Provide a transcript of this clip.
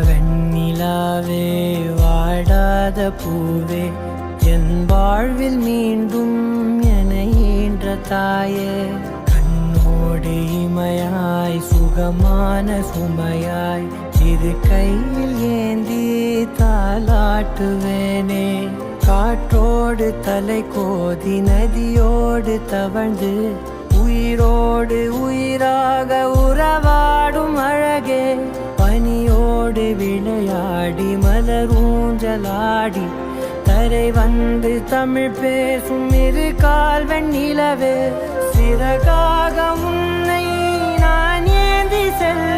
வெண்ணிலாவே வாடாத பூவே என் வாழ்வில் மீண்டும் என ஈன்ற தாயே கண்ணோடு இமையாய் சுகமான சுமையாய் இது கையில் ஏந்தி தாலாட்டுவேனே காற்றோடு தலை கோதி நதியோடு தவழ்ந்து உயிரோடு உயிராக உறவாடும் அழகே பனியோடு விளையாடி மலர் ஊஞ்சலாடி தரை வந்து தமிழ் பேசும் இரு கால் வெண்ணிலவே சிறகாக உன்னை நான் ஏந்தி செல்ல